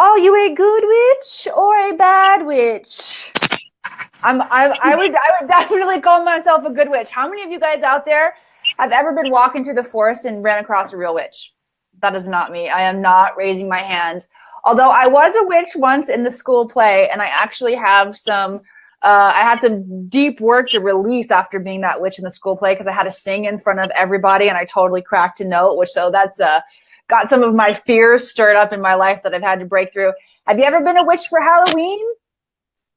Are you a good witch or a bad witch? I would definitely call myself a good witch. How many of you guys out there have ever been walking through the forest and ran across a real witch? That is not me. I am not raising my hand. Although I was a witch once in the school play, and I actually have I had some deep work to release after being that witch in the school play, because I had to sing in front of everybody and I totally cracked a note, that's got some of my fears stirred up in my life that I've had to break through. Have you ever been a witch for Halloween?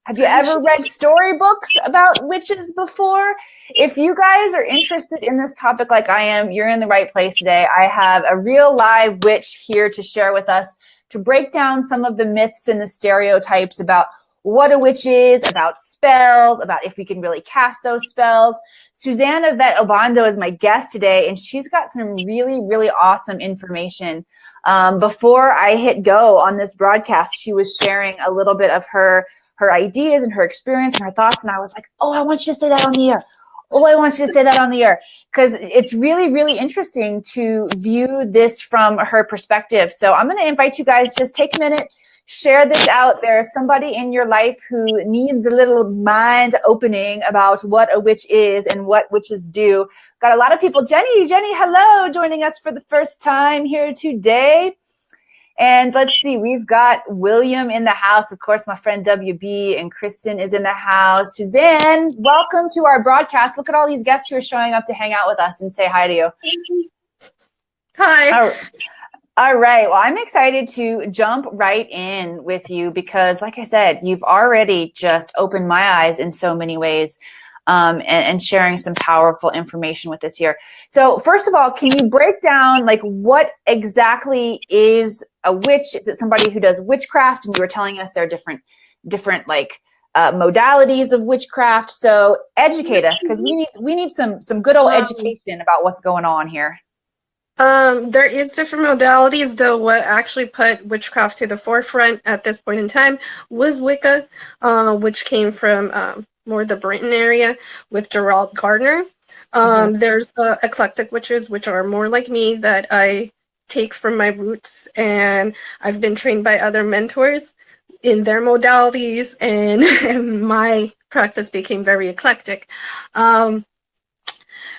Have you ever read storybooks about witches before? If you guys are interested in this topic like I am, you're in the right place today. I have a real live witch here to share with us, to break down some of the myths and the stereotypes about what a witch is, about spells, about if we can really cast those spells. Suzanne-Yvette Obando is my guest today, and she's got some really, really awesome information. Before I hit go on this broadcast, she was sharing a little bit of her ideas and her experience and her thoughts, and I was like, oh, I want you to say that on the air. Oh, I want you to say that on the air, because it's really, really interesting to view this from her perspective. So I'm going to invite you guys, just take a minute, share this out. There's somebody in your life who needs a little mind opening about what a witch is and what witches do. Got a lot of people. Jenny, hello, joining us for the first time here today. And let's see, we've got William in the house. Of course, my friend WB, and Kristen is in the house. Suzanne, welcome to our broadcast. Look at all these guests who are showing up to hang out with us and say hi to you. Hi. All right. Well, I'm excited to jump right in with you because, like I said, you've already just opened my eyes in so many ways, and sharing some powerful information with us here. So first of all, can you break down like what exactly is a witch? Is it somebody who does witchcraft? And you were telling us there are different like modalities of witchcraft. So educate us, because we need some good old education about what's going on here. There is different modalities, though what actually put witchcraft to the forefront at this point in time was Wicca, which came from more the Britain area with Gerald Gardner. There's eclectic witches, which are more like me, that I take from my roots, and I've been trained by other mentors in their modalities, and my practice became very eclectic.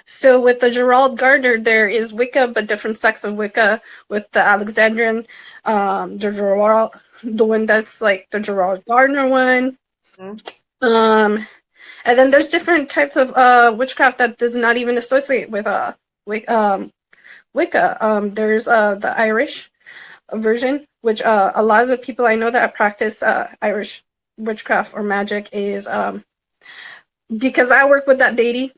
So with the Gerald Gardner, there is Wicca, but different sects of Wicca, with the Alexandrian, the one that's like the Gerald Gardner one. And then there's different types of witchcraft that does not even associate with Wicca. There's the Irish version, which a lot of the people I know that practice Irish witchcraft or magic is because I work with that deity.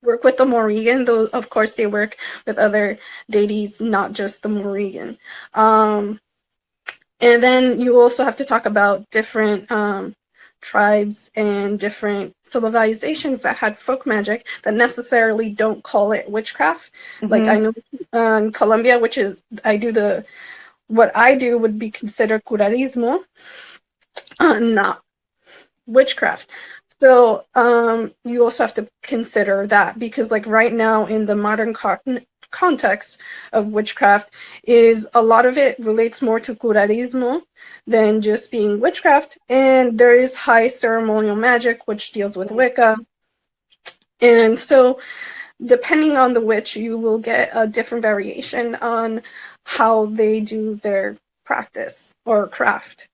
Work with the Morrigan, though of course they work with other deities, not just the Morrigan. And then you also have to talk about different tribes and different civilizations that had folk magic that necessarily don't call it witchcraft. Like I know in Colombia, which is what I do would be considered curarismo, not witchcraft. So you also have to consider that, because like right now in the modern context of witchcraft, is a lot of it relates more to curarismo than just being witchcraft, and there is high ceremonial magic which deals with Wicca. And so depending on the witch, you will get a different variation on how they do their practice or craft.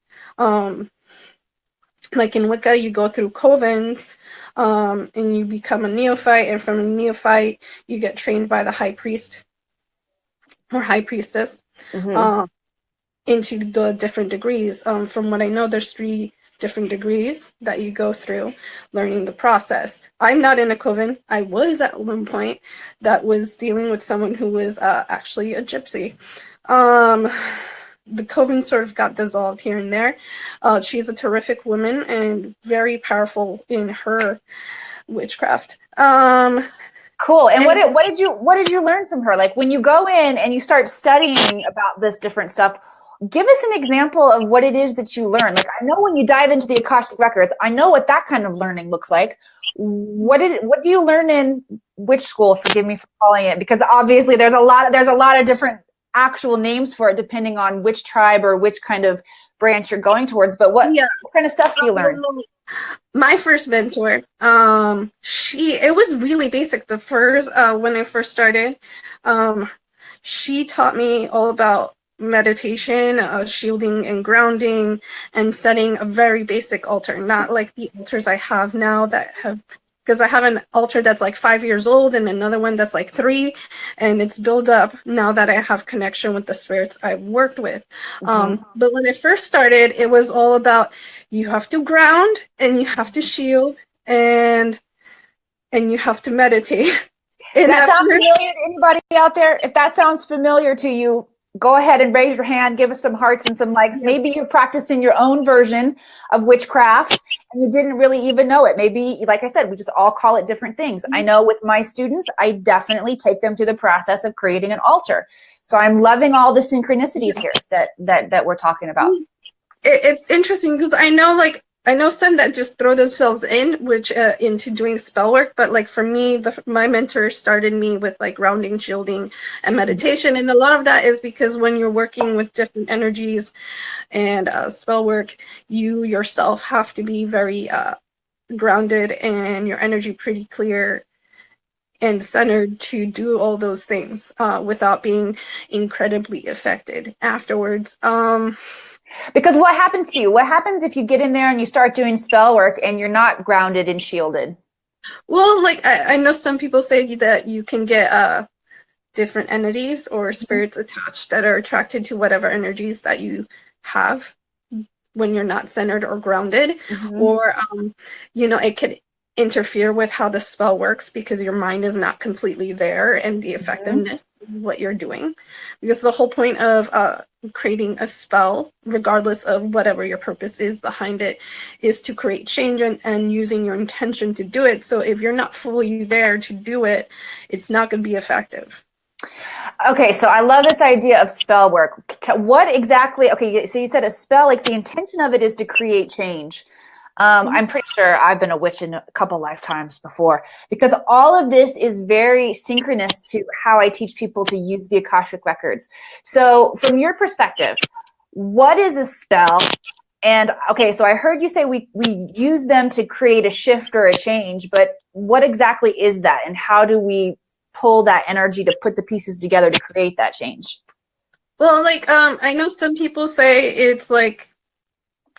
Like in Wicca, you go through covens, and you become a neophyte, and from a neophyte, you get trained by the high priest or high priestess into the different degrees. From what I know, there's 3 different degrees that you go through learning the process. I'm not in a coven. I was at one point that was dealing with someone who was actually a gypsy. The coven sort of got dissolved here and there. She's a terrific woman and very powerful in her witchcraft. Cool. And what did you learn from her? Like when you go in and you start studying about this different stuff, give us an example of what it is that you learn. Like I know when you dive into the Akashic Records, I know what that kind of learning looks like. What do you learn in witch school? Forgive me for calling it, because obviously there's a lot of different actual names for it depending on which tribe or which kind of branch you're going towards. But what kind of stuff do you learn? My first mentor, it was really basic. The first, when I first started, she taught me all about meditation, shielding and grounding, and setting a very basic altar, not like the altars I have now that have, because I have an altar that's like 5 years old and another one that's like 3, and it's built up now that I have connection with the spirits I've worked with. But when I first started, it was all about, you have to ground and you have to shield and you have to meditate. Does that sound familiar to anybody out there? If that sounds familiar to you, go ahead and raise your hand, give us some hearts and some likes. Maybe you're practicing your own version of witchcraft and you didn't really even know it. Maybe, like I said, we just all call it different things. I know with my students, I definitely take them through the process of creating an altar. So I'm loving all the synchronicities here that we're talking about. It's interesting because I know some that just throw themselves into doing spell work, but like for me, my mentor started me with like grounding, shielding, and meditation, and a lot of that is because when you're working with different energies and spell work, you yourself have to be very grounded and your energy pretty clear and centered to do all those things without being incredibly affected afterwards. Because what happens to you? What happens if you get in there and you start doing spell work and you're not grounded and shielded? Well, like I know some people say that you can get different entities or spirits attached that are attracted to whatever energies that you have when you're not centered or grounded, or it could interfere with how the spell works because your mind is not completely there and the effectiveness of what you're doing. Because the whole point of creating a spell, regardless of whatever your purpose is behind it, is to create change and using your intention to do it. So if you're not fully there to do it, it's not going to be effective. Okay, so I love this idea of spell work. What exactly, okay, so you said a spell, like the intention of it is to create change. I'm pretty sure I've been a witch in a couple lifetimes before, because all of this is very synchronous to how I teach people to use the Akashic Records. So from your perspective, what is a spell? And okay, so I heard you say we use them to create a shift or a change, but what exactly is that? And how do we pull that energy to put the pieces together to create that change? Well, like, I know some people say it's like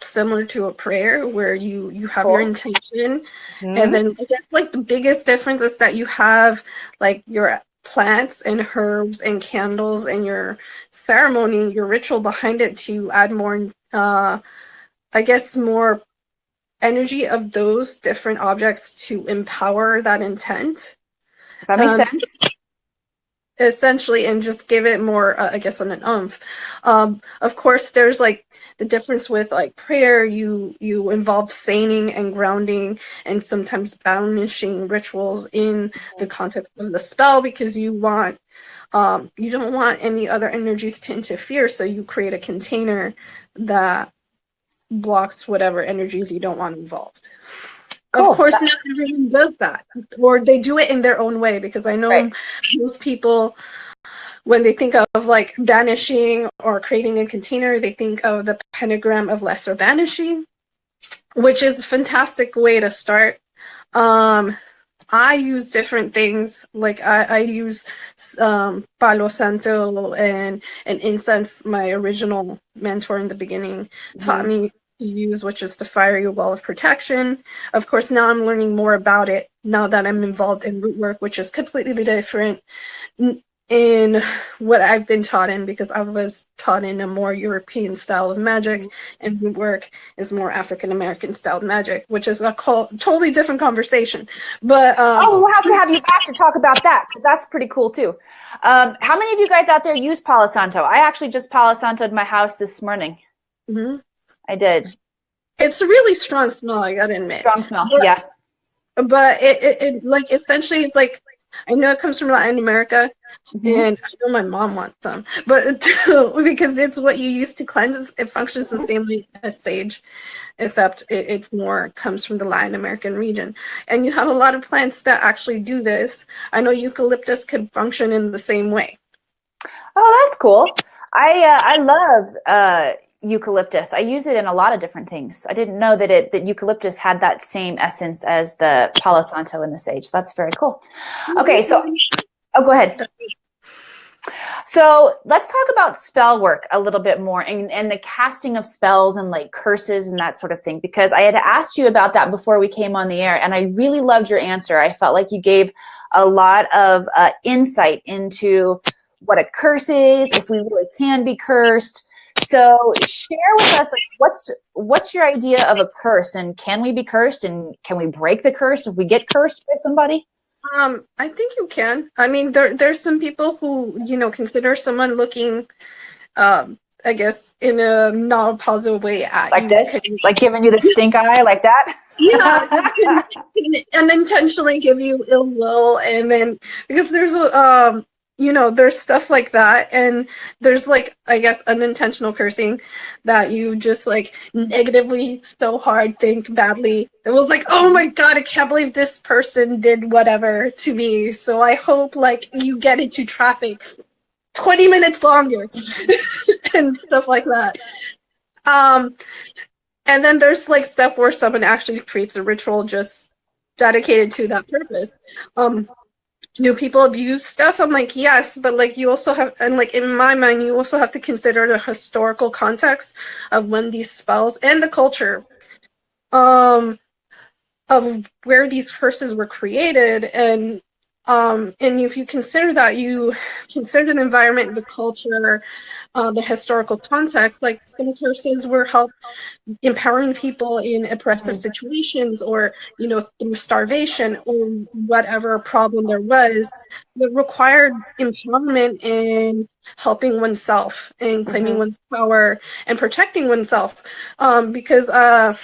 similar to a prayer where you have your intention, and then I guess like the biggest difference is that you have like your plants and herbs and candles and your ceremony, your ritual behind it to add more I guess more energy of those different objects to empower that intent. That makes sense. Essentially, and just give it more, I guess, on an oomph. Of course, there's like the difference with like prayer. You involve saning and grounding, and sometimes banishing rituals in the context of the spell because you don't want any other energies to interfere. So you create a container that blocks whatever energies you don't want involved. Cool. Of course, not everyone does that, or they do it in their own way, because I know most people, when they think of like banishing or creating a container, they think of the pentagram of lesser banishing, which is a fantastic way to start. I use different things, like I use Palo Santo and incense. My original mentor in the beginning taught me use, which is the fiery wall of protection. Of course, now I'm learning more about it now that I'm involved in root work, which is completely different in what I've been taught in, because I was taught in a more European style of magic, and root work is more African American style magic, which is a totally different conversation. But we'll have to have you back to talk about that, because that's pretty cool too. How many of you guys out there use Palo Santo? I actually just Palo Santo'd my house this morning. I did. It's a really strong smell, I gotta admit. Strong smell, yeah. But it like essentially is like, I know it comes from Latin America, and I know my mom wants some, but because it's what you use to cleanse, it functions the same way as sage, except it's more comes from the Latin American region. And you have a lot of plants that actually do this. I know eucalyptus could function in the same way. Oh, that's cool. I love eucalyptus. I use it in a lot of different things. I didn't know that eucalyptus had that same essence as the Palo Santo and the sage. That's very cool. Okay, so go ahead. So let's talk about spell work a little bit more, and the casting of spells and like curses and that sort of thing, because I had asked you about that before we came on the air, and I really loved your answer. I felt like you gave a lot of insight into what a curse is, if we really can be cursed. So share with us, like, what's your idea of a curse, and can we be cursed, and can we break the curse if we get cursed by somebody? I think you can. I mean, there's some people who, consider someone looking, I guess, in a not positive way at like you. This, like giving you the stink eye, like that. Yeah, can unintentionally give you ill will, and then because there's there's stuff like that, and there's like, I guess, unintentional cursing that you just like negatively so hard think badly. It was like, oh my god, I can't believe this person did whatever to me, so I hope like you get into traffic 20 minutes longer and stuff like that. And then there's like stuff where someone actually creates a ritual just dedicated to that purpose. Do people abuse stuff? I'm like, yes, but like you also have, and like in my mind, you also have to consider the historical context of when these spells and the culture of where these curses were created, and if you consider that, you consider the environment, the culture, the historical context. Like some curses were help empowering people in oppressive situations, or through starvation or whatever problem there was, that required empowerment and helping oneself and claiming one's power and protecting oneself. Because I'm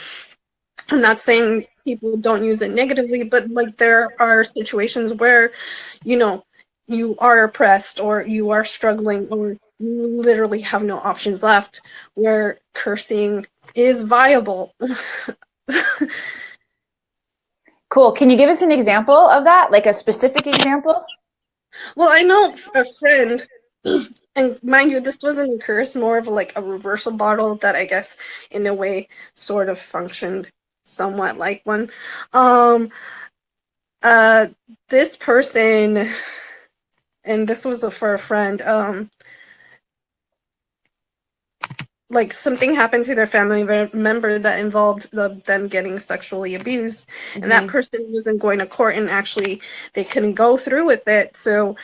not saying people don't use it negatively, but like there are situations where you are oppressed, or you are struggling, or you literally have no options left, where cursing is viable. Cool. Can you give us an example of that? Like a specific example? Well, I know a friend, and mind you, this wasn't a curse, more of like a reversal bottle that I guess in a way sort of functioned somewhat like one. This person, and this was for a friend, like something happened to their family member that involved them getting sexually abused, and that person wasn't going to court, and actually they couldn't go through with it. So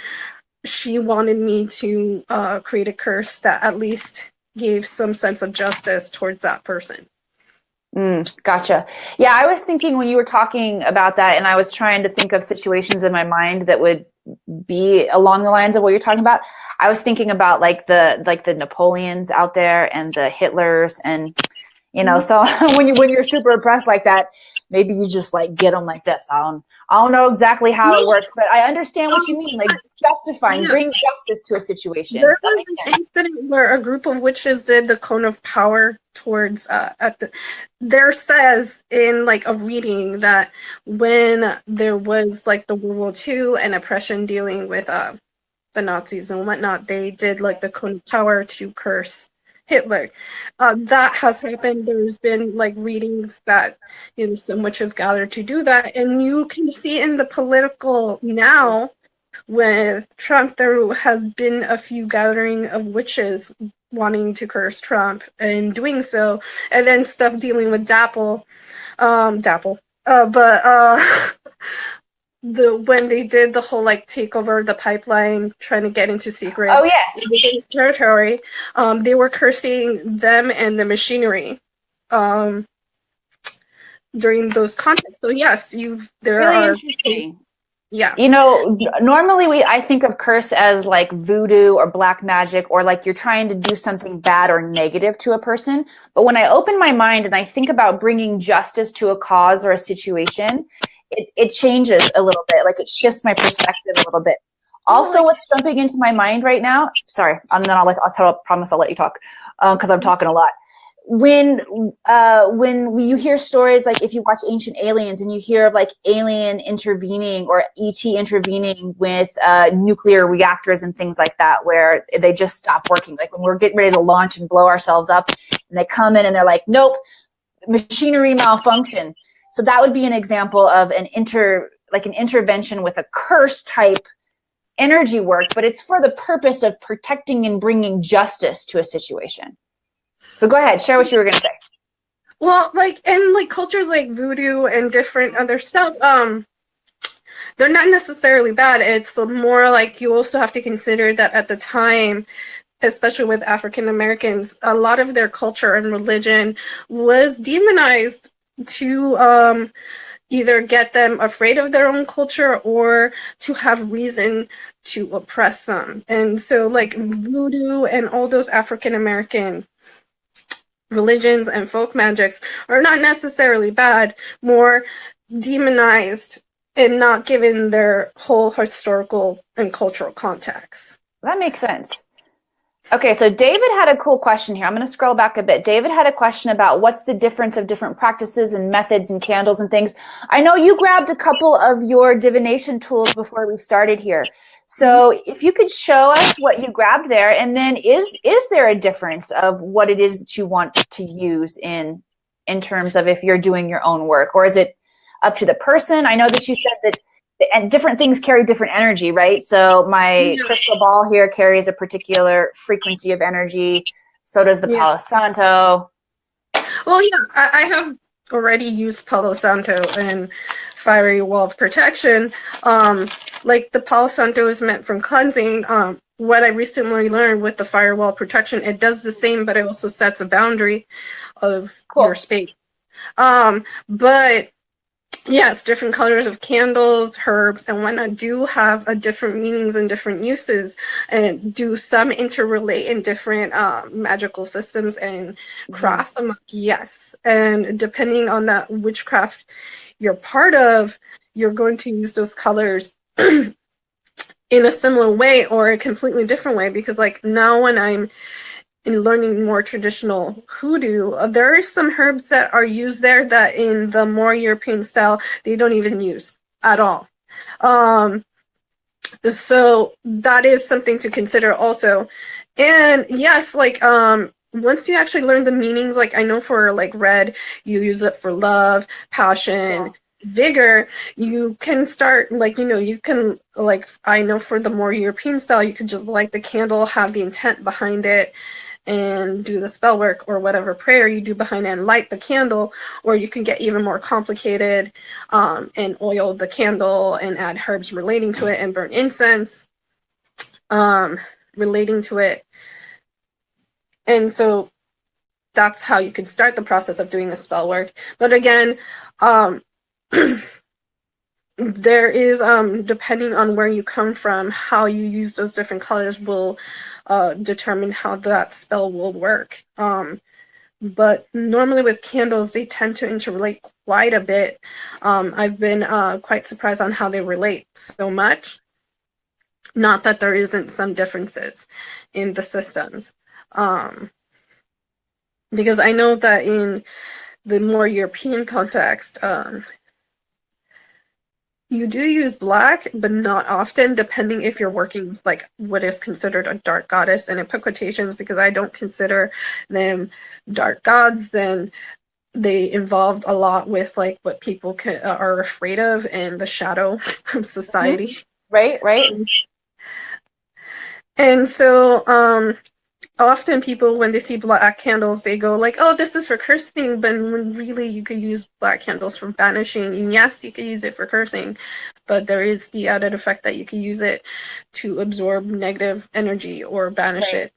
she wanted me to create a curse that at least gave some sense of justice towards that person. Gotcha. Yeah, I was thinking when you were talking about that, and I was trying to think of situations in my mind that would be along the lines of what you're talking about. I was thinking about like the Napoleons out there and the Hitlers, and so when you're super oppressed like that, maybe you just like get them like this. I don't know exactly how it works, but I understand what you mean. Like justifying, bring justice to a situation. There was an incident where a group of witches did the cone of power towards there says in like a reading that when there was like the World War II and oppression dealing with the Nazis and whatnot, they did like the cone of power to curse Hitler. That has happened. There's been like readings that some witches gathered to do that, and you can see in the political now with Trump, there has been a few gathering of witches wanting to curse Trump and doing so, and then stuff dealing with when they did the whole like takeover the pipeline, trying to get into secret territory, they were cursing them and the machinery during those contexts. So yes, there really are interesting. Yeah. Normally I think of curse as like voodoo or black magic, or like you're trying to do something bad or negative to a person. But when I open my mind and I think about bringing justice to a cause or a situation, it changes a little bit. Like it shifts my perspective a little bit. Also, what's jumping into my mind right now, sorry, and then I promise I'll let you talk because I'm talking a lot. when you hear stories, like if you watch Ancient Aliens and you hear of like alien intervening or ET intervening with nuclear reactors and things like that, where they just stop working, like when we're getting ready to launch and blow ourselves up, and they come in and they're like, nope, machinery malfunction. So that would be an example of an intervention with a curse type energy work, but it's for the purpose of protecting and bringing justice to a situation. So go ahead, share what you were going to say. Well, like, and like cultures like voodoo and different other stuff, they're not necessarily bad. It's more like you also have to consider that at the time, especially with African Americans, a lot of their culture and religion was demonized to either get them afraid of their own culture or to have reason to oppress them. And so like voodoo and all those African American religions and folk magics are not necessarily bad, more demonized and not given their whole historical and cultural context. That makes sense. Okay, so David had a cool question here. I'm going to scroll back a bit. David had a question about what's the difference of different practices and methods and candles and things. I know you grabbed a couple of your divination tools before we started here. So if you could show us what you grabbed there, and then is there a difference of what it is that you want to use in terms of if you're doing your own work, or is it up to the person? I know that you said that and different things carry different energy, right? So my crystal ball here carries a particular frequency of energy. So does the Palo Santo. Well, yeah, I have already used Palo Santo and Fiery Wall of Protection. Like the Palo Santo is meant for cleansing. What I recently learned with the Firewall Protection, it does the same, but it also sets a boundary of your space. But yes, different colors of candles, herbs, and whatnot do have a different meanings and different uses, and do some interrelate in different magical systems and crafts. Yes, and depending on that witchcraft you're part of, you're going to use those colors in a similar way or a completely different way. Because like now when I'm in learning more traditional hoodoo, there are some herbs that are used there that in the more European style, they don't even use at all. So that is something to consider also. And yes, like, once you actually learn the meanings, like I know for like red, you use it for love, passion, vigor. You can start like, you can like, I know for the more European style, you could just light the candle, have the intent behind it, and do the spell work or whatever prayer you do behind it and light the candle. Or you can get even more complicated and oil the candle and add herbs relating to it and burn incense relating to it. And so that's how you could start the process of doing the spell work. But again, there is, depending on where you come from, how you use those different colors will determine how that spell will work. But normally with candles, they tend to interrelate quite a bit. I've been quite surprised on how they relate so much. Not that there isn't some differences in the systems. Because I know that in the more European context, you do use black, but not often, depending if you're working with like what is considered a dark goddess. And I put quotations because I don't consider them dark gods. Then they involved a lot with like what people are afraid of and the shadow of society. Right. And so often people, when they see black candles, they go like, oh, this is for cursing, but when really you could use black candles for banishing. And yes, you could use it for cursing, but there is the added effect that you can use it to absorb negative energy or banish it.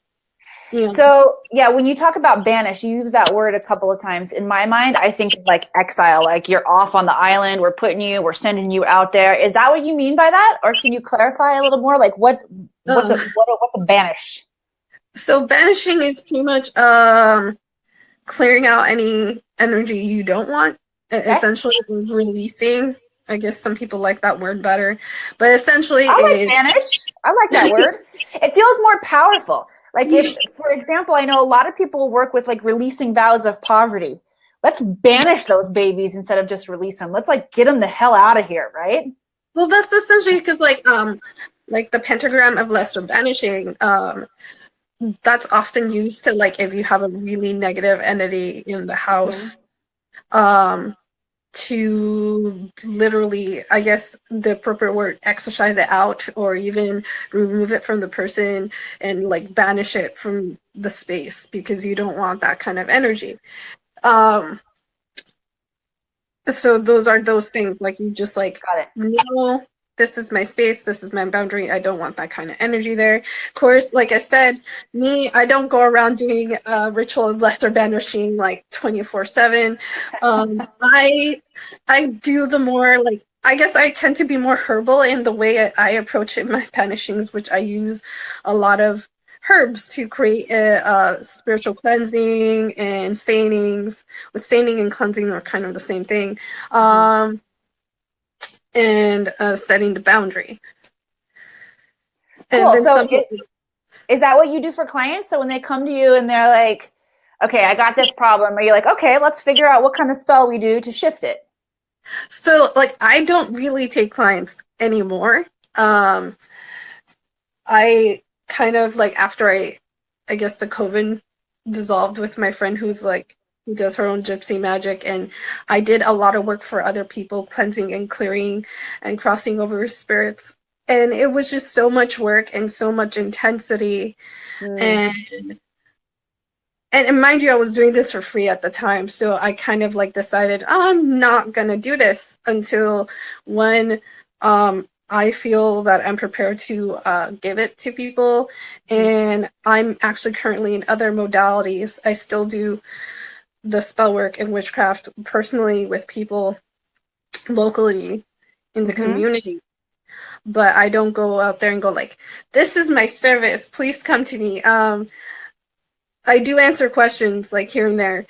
Yeah. So yeah, when you talk about banish, you use that word a couple of times. In my mind, I think of like exile, like you're off on the island, we're sending you out there. Is that what you mean by that? Or can you clarify a little more? Like what's a banish? So banishing is pretty much clearing out any energy you don't want, essentially releasing I guess some people like that word better, but essentially I it like is. banish. I like that word. It feels more powerful. Like if, for example, I know a lot of people work with like releasing vows of poverty. Let's banish those babies instead of just release them. Let's like get them the hell out of here, right? Well, that's essentially because like the pentagram of lesser banishing, that's often used to, like, if you have a really negative entity in the Mm-hmm. house, um, to literally, I guess the appropriate word, exorcise it out, or even remove it from the person and like banish it from the space because you don't want that kind of energy. Um, So those are those things, like, you just like, Got it. no, this is my space, this is my boundary. I don't want that kind of energy there. Of course, like I said, me, I don't go around doing ritual of lesser banishing like 24/7. I do the more, like, I guess I tend to be more herbal in the way I approach it, my banishings, which I use a lot of herbs to create a spiritual cleansing and stainings. With staining and cleansing are kind of the same thing. Mm-hmm. And setting the boundary. And Cool. then So some people, is that what you do for clients? So when they come to you and they're like, okay, I got this problem, are you like, okay, let's figure out what kind of spell we do to shift it? so like, I don't really take clients anymore. I kind of like, after I guess the COVID dissolved with my friend who does her own gypsy magic, and I did a lot of work for other people, cleansing and clearing and crossing over spirits. And it was just so much work and so much intensity. Mm. And and mind you, I was doing this for free at the time, so I kind of like decided, I'm not gonna do this until when I feel that I'm prepared to give it to people. And I'm actually currently in other modalities. I still do the spell work and witchcraft personally with people locally in the Mm-hmm. community, but I don't go out there and go like, this is my service, please come to me. I do answer questions like here and there.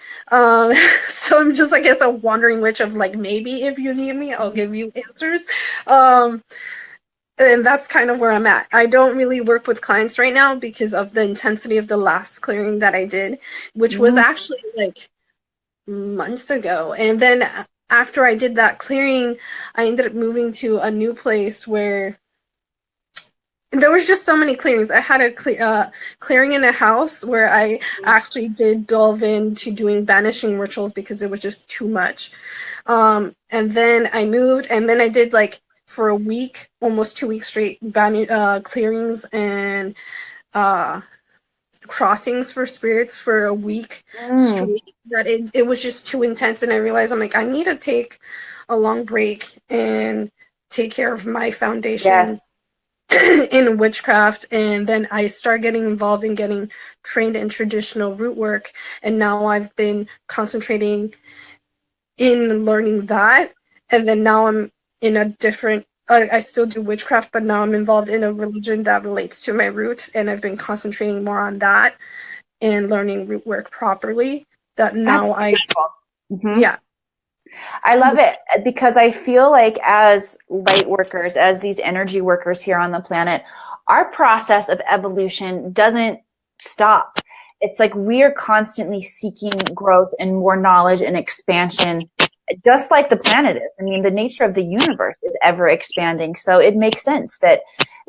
So I'm just, I guess, a wandering witch of like, maybe if you need me, I'll give you answers. Um, and that's kind of where I'm at. I don't really work with clients right now because of the intensity of the last clearing that I did, which was Mm. actually like months ago. And then after I did that clearing, I ended up moving to a new place where there was just so many clearings. I had a clearing in a house where I actually did delve into doing banishing rituals because it was just too much. And then I moved, and then I did like for a week, almost 2 weeks straight, clearings and uh, crossings for spirits for a week Mm. straight. That it was just too intense, and I realized, I'm like, I need to take a long break and take care of my foundation Yes. in witchcraft. And then I started getting involved in getting trained in traditional root work, and now I've been concentrating in learning that. And then now I'm in a different, I still do witchcraft, but now I'm involved in a religion that relates to my roots, and I've been concentrating more on that and learning root work properly. That That's now beautiful. Mm-hmm. yeah. I love it because I feel like as light workers, as these energy workers here on the planet, our process of evolution doesn't stop. It's like we're constantly seeking growth and more knowledge and expansion, just like the planet is. I mean, the nature of the universe is ever expanding. So it makes sense that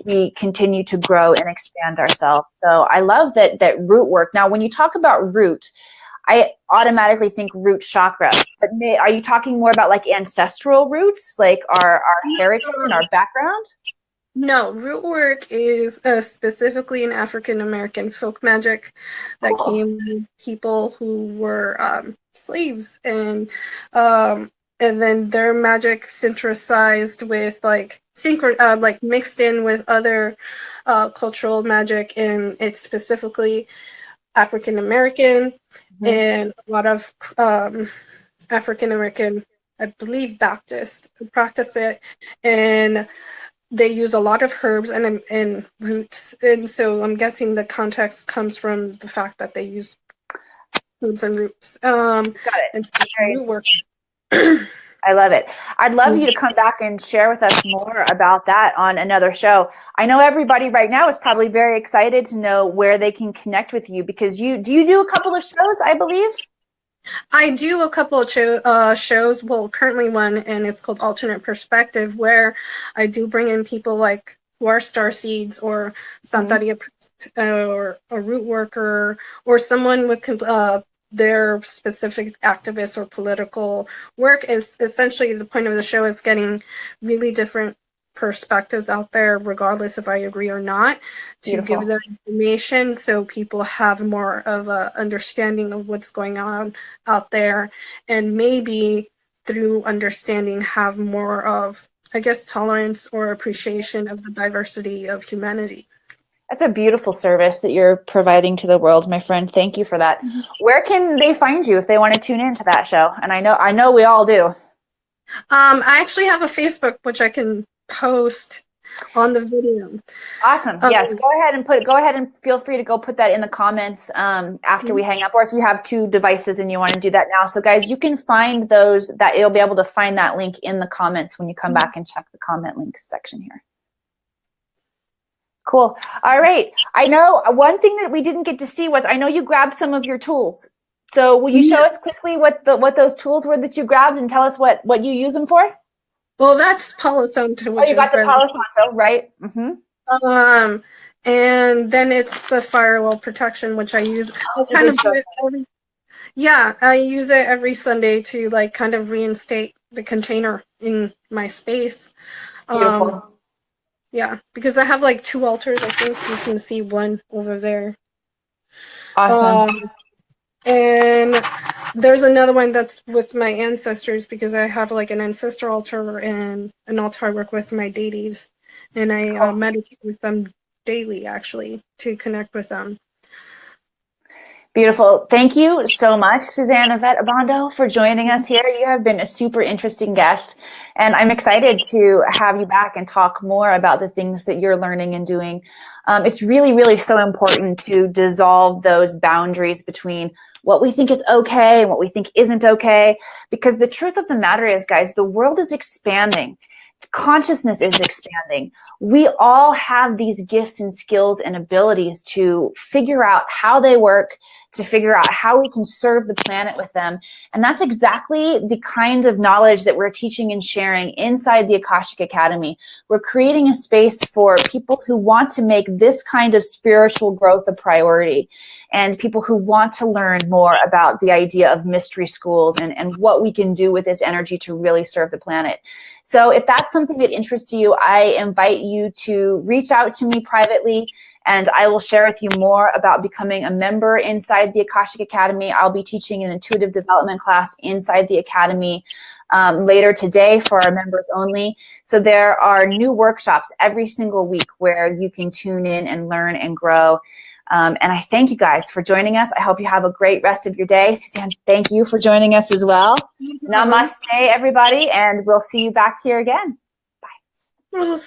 we continue to grow and expand ourselves. So I love that root work. Now, when you talk about root, I automatically think root chakra, but are you talking more about like ancestral roots, like our heritage and our background? No, root work is specifically an African American folk magic that Cool. came from people who were slaves, and then their magic synthesized with like like mixed in with other cultural magic, and it's specifically African American. Mm-hmm. And a lot of African American, I believe, Baptist who practice it, and they use a lot of herbs and roots. And so I'm guessing the context comes from the fact that they use herbs and roots. Got it. And Very root work. interesting. I love it. I'd love you to come back and share with us more about that on another show. I know everybody right now is probably very excited to know where they can connect with you, because you do a couple of shows, I believe? I do a couple of shows. Well, currently one, and it's called Alternate Perspective, where I do bring in people like who are star seeds or Santeria priest, or a root worker, or someone with their specific activist or political work. Is essentially the point of the show is getting really different perspectives out there, regardless if I agree or not, to Beautiful. give them information so people have more of a understanding of what's going on out there, and maybe through understanding have more of, I guess, tolerance or appreciation of the diversity of humanity. That's a beautiful service that you're providing to the world, my friend. Thank you for that. Where can they find you if they want to tune into that show? And I know we all do. I actually have a Facebook, which I can post on the video. Awesome. Yes. Go ahead and feel free to go put that in the comments after we hang up, or if you have two devices and you want to do that now. So guys, you can find those, that you'll be able to find that link in the comments when you come back and check the comment links section here. Cool. All right. I know one thing that we didn't get to see was, I know you grabbed some of your tools. So will you show us quickly what those tools were that you grabbed, and tell us what you use them for? Well, that's Palo Santo. Oh, you got the Palo Santo, right? Mm-hmm. And then it's the firewall protection, which I use. I use it every Sunday to like kind of reinstate the container in my space. Beautiful. Yeah, because I have like 2 altars. I think you can see one over there. Awesome. And there's another one that's with my ancestors, because I have like an ancestor altar and an altar I work with my deities, and I meditate with them daily, actually, to connect with them. Beautiful. Thank you so much, Suzanne-Yvette Obando, for joining us here. You have been a super interesting guest, and I'm excited to have you back and talk more about the things that you're learning and doing. It's really, really so important to dissolve those boundaries between what we think is okay and what we think isn't okay, because the truth of the matter is, guys, the world is expanding. Consciousness is expanding. We all have these gifts and skills and abilities to figure out how they work, to figure out how we can serve the planet with them. And that's exactly the kind of knowledge that we're teaching and sharing inside the Akashic Academy. We're creating a space for people who want to make this kind of spiritual growth a priority, and people who want to learn more about the idea of mystery schools and what we can do with this energy to really serve the planet. So if that's something that interests you, I invite you to reach out to me privately, and I will share with you more about becoming a member inside the Akashic Academy. I'll be teaching an intuitive development class inside the Academy later today for our members only. So there are new workshops every single week where you can tune in and learn and grow. And I thank you guys for joining us. I hope you have a great rest of your day. Suzanne, thank you for joining us as well. Namaste, everybody, and we'll see you back here again. Bye.